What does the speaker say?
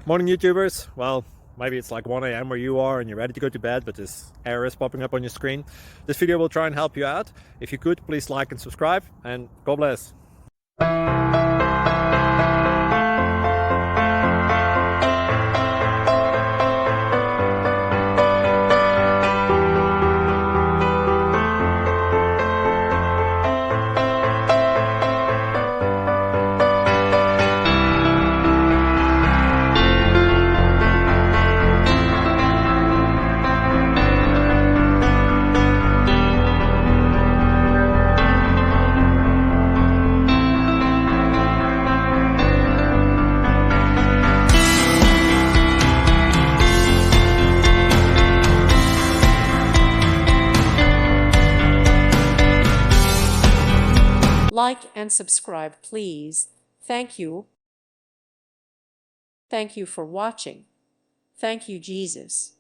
Morning, YouTubers. Well, maybe it's like 1 a.m. where you are and you're ready to go to bed, but this error is popping up on your screen. This video will try and help you out. If you could, please like and subscribe, and God bless. Like and subscribe, please. Thank you. Thank you for watching. Thank you, Jesus.